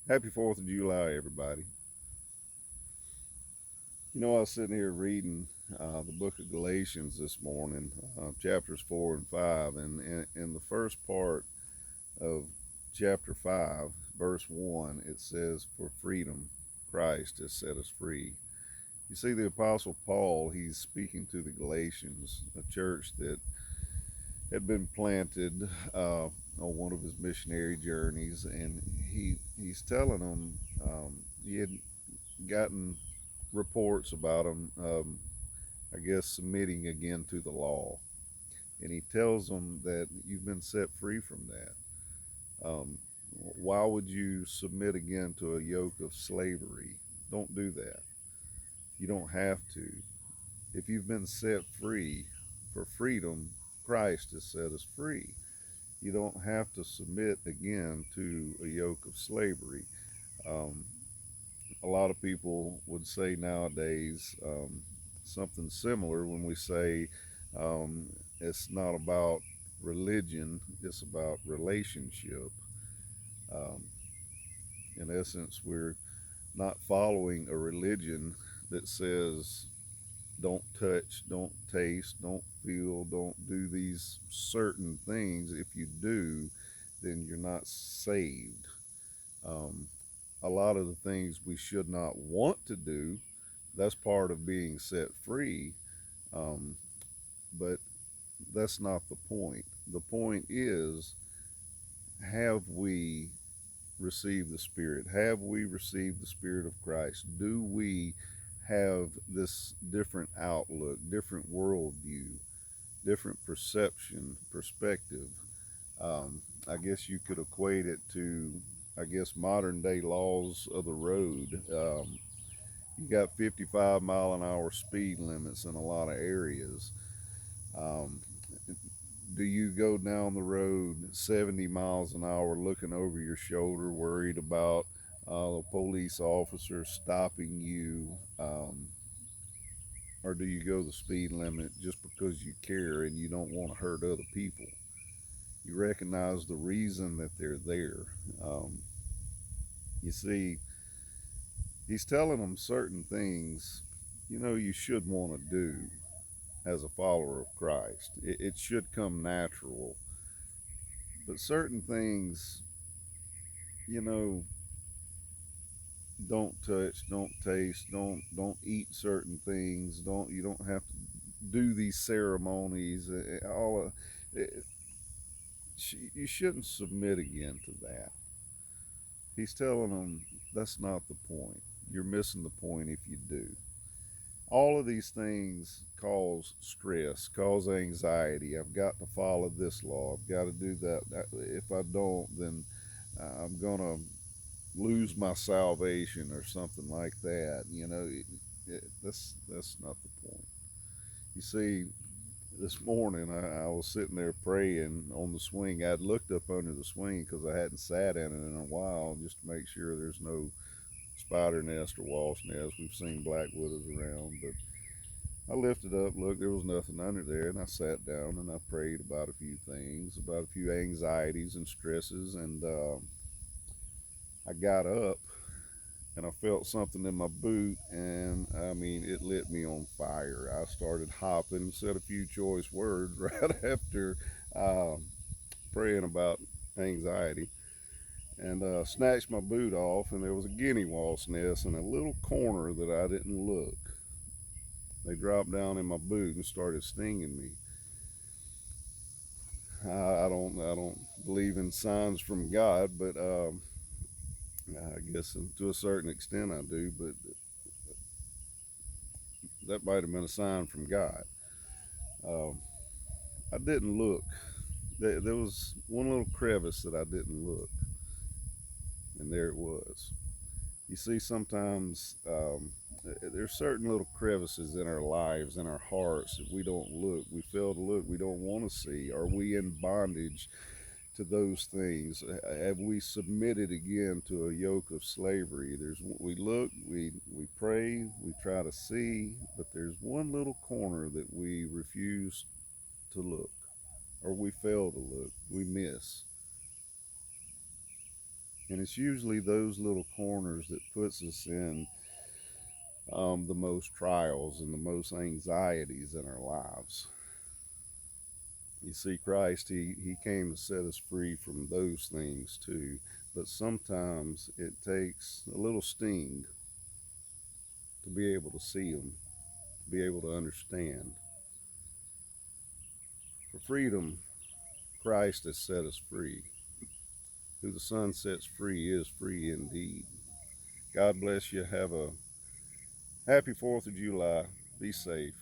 Happy 4th of July, everybody. I was sitting here reading the book of Galatians this morning, chapters 4 and 5. And in the first part of chapter 5, verse 1, it says, "For freedom, Christ has set us free." You see, the Apostle Paul, he's speaking to the Galatians, a church that had been planted on one of his missionary journeys. And he's telling them he had gotten reports about them, I guess, submitting again to the law. And he tells them that you've been set free from that. Why would you submit again to a yoke of slavery? Don't do that. You don't have to. If you've been set free for freedom, Christ has set us free. You don't have to submit again to a yoke of slavery. Um, a lot of people would say nowadays something similar when we say um, it's not about religion, it's about relationship. Um, in essence, we're not following a religion that says don't touch, don't taste, don't feel, don't do these certain things. If you do, then you're not saved. Um, a lot of the things we should not want to do, that's part of being set free. Um, but that's not the point. The point is, have we received the Spirit? Have we received the Spirit of Christ? Do we have this different outlook, different worldview, different perspective? I guess you could equate it to, I guess, modern day laws of the road. You got 55-mile-an-hour speed limits in a lot of areas. Um, do you go down the road 70 miles an hour looking over your shoulder, worried about the police officer stopping you? Or do you go the speed limit just because you care and you don't want to hurt other people? You recognize the reason that they're there. Um, you see, he's telling them certain things you should want to do as a follower of Christ. It should come natural. But certain things, you know, don't touch, don't taste, don't eat certain things. You don't have to do these ceremonies. All you shouldn't submit again to that. He's telling them that's not the point. You're missing the point if you do. All of these things cause stress, cause anxiety. I've got to follow this law. I've got to do that. If I don't, then I'm going to lose my salvation or something like that. That's not the point. You see, this morning I was sitting there praying on the swing. I'd looked up under the swing because I hadn't sat in it in a while, just to make sure there's no spider nest or wasp nest. We've seen black widows around, but I lifted up, looked, there was nothing under there, and I sat down and I prayed about a few things, about a few anxieties and stresses, and I got up and I felt something in my boot, and I mean, it lit me on fire. I started hopping, said a few choice words right after um, praying about anxiety, and snatched my boot off, and there was a guinea wasp nest in a little corner that I didn't look. They dropped down in my boot and started stinging me. I don't believe in signs from God, but I guess to a certain extent I do. But that might have been a sign from God. Um, I didn't look. There was one little crevice that I didn't look, and there it was. You see, sometimes there's certain little crevices in our lives, in our hearts, that we don't look. We fail to look. We don't want to see. Are we in bondage to those things? Have we submitted again to a yoke of slavery? We look, we pray, we try to see, but there's one little corner that we refuse to look, or we fail to look. We miss. And it's usually those little corners that puts us in the most trials and the most anxieties in our lives. You see, Christ, he came to set us free from those things too. But sometimes it takes a little sting to be able to see them, to be able to understand. For freedom, Christ has set us free. Who the Son sets free is free indeed. God bless you. Have a happy 4th of July. Be safe.